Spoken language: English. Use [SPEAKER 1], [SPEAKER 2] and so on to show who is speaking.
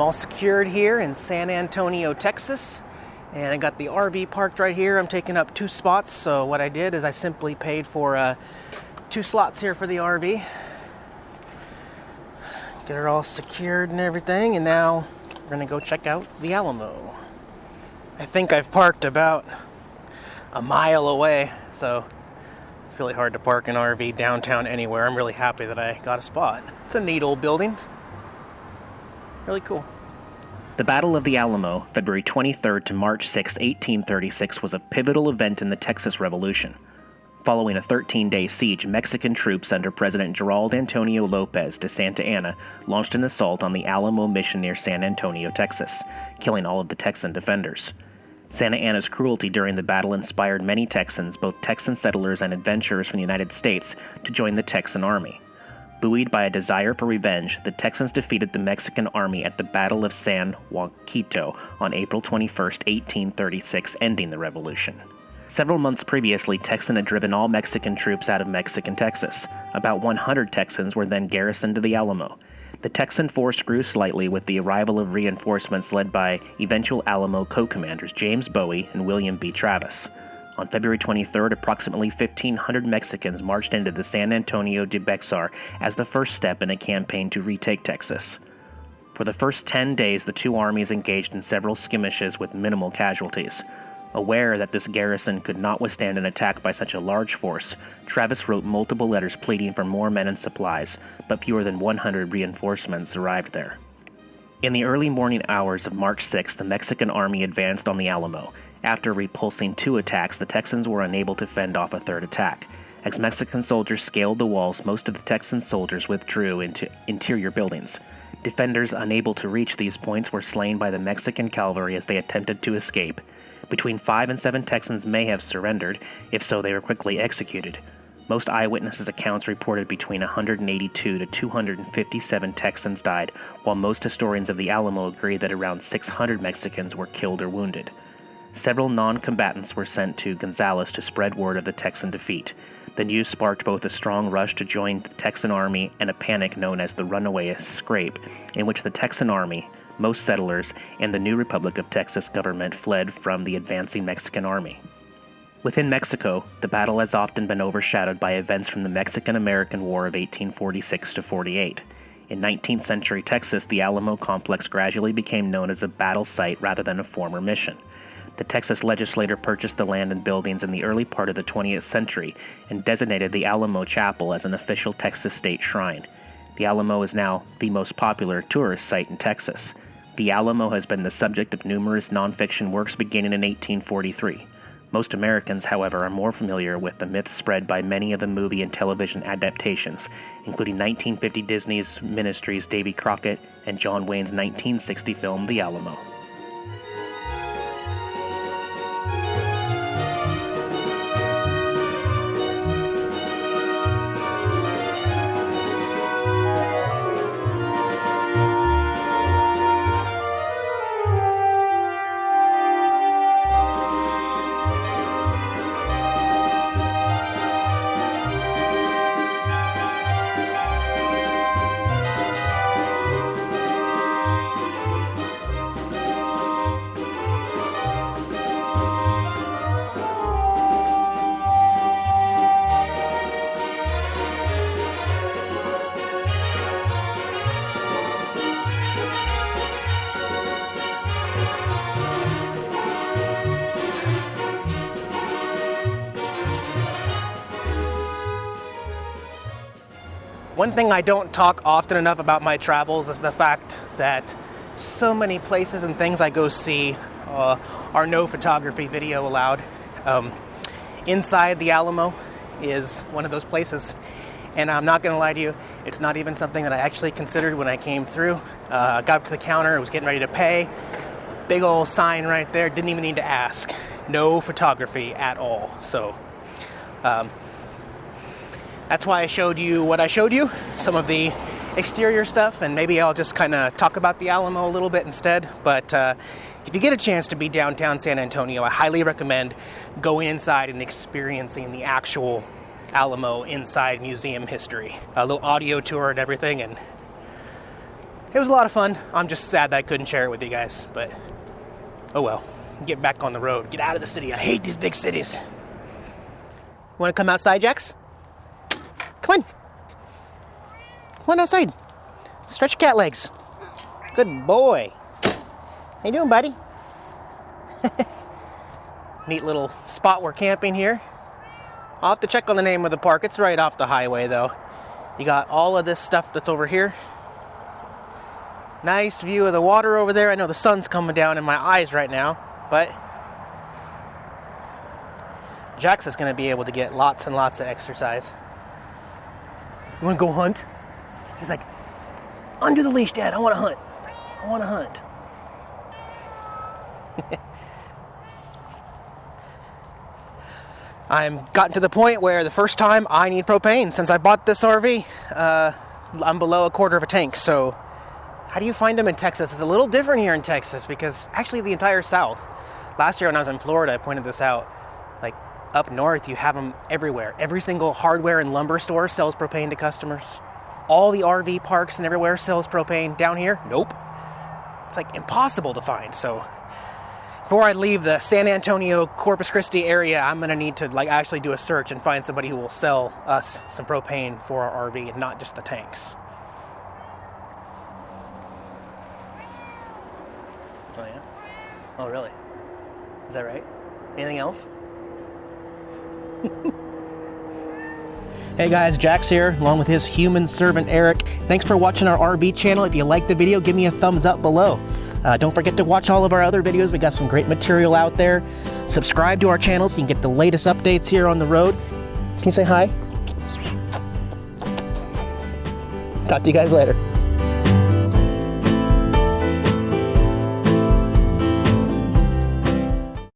[SPEAKER 1] I'm all secured here in San Antonio, Texas, and I got the RV parked right here. I'm taking up 2 spots, so what I did is I simply paid for 2 slots here for the RV. Get it all secured and everything, and now we're gonna go check out the Alamo. I think I've parked about a mile away, so it's really hard to park an RV downtown anywhere. I'm really happy that I got a spot. It's a neat old building. Really cool.
[SPEAKER 2] The Battle of the Alamo, February 23rd to March 6, 1836, was a pivotal event in the Texas Revolution. Following a 13-day siege, Mexican troops under President Gerald Antonio Lopez de Santa Anna launched an assault on the Alamo mission near San Antonio, Texas, killing all of the Texan defenders. Santa Anna's cruelty during the battle inspired many Texans, both Texan settlers and adventurers from the United States, to join the Texan Army. Buoyed by a desire for revenge, the Texans defeated the Mexican army at the Battle of San Juanito on April 21, 1836, ending the revolution. Several months previously, Texan had driven all Mexican troops out of Mexican Texas. About 100 Texans were then garrisoned to the Alamo. The Texan force grew slightly with the arrival of reinforcements led by eventual Alamo co-commanders James Bowie and William B. Travis. On February 23rd, approximately 1,500 Mexicans marched into the San Antonio de Bexar as the first step in a campaign to retake Texas. For the first 10 days, the two armies engaged in several skirmishes with minimal casualties. Aware that this garrison could not withstand an attack by such a large force, Travis wrote multiple letters pleading for more men and supplies, but fewer than 100 reinforcements arrived there. In the early morning hours of March 6th, the Mexican army advanced on the Alamo. After repulsing 2 attacks, the Texans were unable to fend off a third attack. As Mexican soldiers scaled the walls, most of the Texan soldiers withdrew into interior buildings. Defenders unable to reach these points were slain by the Mexican cavalry as they attempted to escape. Between 5 and 7 Texans may have surrendered. If so, they were quickly executed. Most eyewitnesses' accounts reported between 182 to 257 Texans died, while most historians of the Alamo agree that around 600 Mexicans were killed or wounded. Several non-combatants were sent to Gonzales to spread word of the Texan defeat. The news sparked both a strong rush to join the Texan army and a panic known as the Runaway Scrape, in which the Texan army, most settlers, and the new Republic of Texas government fled from the advancing Mexican army. Within Mexico, the battle has often been overshadowed by events from the Mexican-American War of 1846-48. In 19th century Texas, the Alamo complex gradually became known as a battle site rather than a former mission. The Texas legislature purchased the land and buildings in the early part of the 20th century and designated the Alamo Chapel as an official Texas state shrine. The Alamo is now the most popular tourist site in Texas. The Alamo has been the subject of numerous nonfiction works beginning in 1843. Most Americans, however, are more familiar with the myths spread by many of the movie and television adaptations, including 1950 Disney's Ministry's Davy Crockett and John Wayne's 1960 film The Alamo.
[SPEAKER 1] One thing I don't talk often enough about my travels is the fact that so many places and things I go see are no photography, video allowed. Inside the Alamo is one of those places, and I'm not going to lie to you, it's not even something that I actually considered when I came through. I got up to the counter, was getting ready to pay. Big old sign right there, didn't even need to ask. No photography at all. So that's why I showed you what I showed you, some of the exterior stuff, and maybe I'll just kind of talk about the Alamo a little bit instead. But if you get a chance to be downtown San Antonio, I highly recommend going inside and experiencing the actual Alamo inside museum history. A little audio tour and everything, and It was a lot of fun. I'm just sad that I couldn't share it with you guys, but oh well. Get back on the road. Get out of the city. I hate these big cities. Want to come outside, Jax? Come on. Come on outside. Stretch your cat legs. Good boy. How you doing, buddy? Neat little spot we're camping here. I'll have to check on the name of the park. It's right off the highway, though. You got all of this stuff that's over here. Nice view of the water over there. I know the sun's coming down in my eyes right now, but Jax is going to be able to get lots and lots of exercise. You want to go hunt? He's like, under the leash, Dad. I want to hunt. I want to hunt. I'm gotten to the point where the first time I need propane. Since I bought this RV, I'm below a quarter of a tank. So how do you find them in Texas? It's a little different here in Texas because actually the entire South. Last year when I was in Florida, I pointed this out. Like up north, you have them everywhere. Every single hardware and lumber store sells propane to customers. All the RV parks and everywhere sells propane. Down here, nope. It's like impossible to find. So before I leave the San Antonio, Corpus Christi area, I'm going to need to like actually do a search and find somebody who will sell us some propane for our RV and not just the tanks. Oh yeah? Oh really? Is that right? Anything else? Hey guys, Jax here, along with his human servant Eric. Thanks for watching our RV channel. If you liked the video, give me a thumbs up below. Don't forget to watch all of our other videos. We got some great material out there. Subscribe to our channel so you can get the latest updates here on the road. Can you say hi? Talk to you guys later.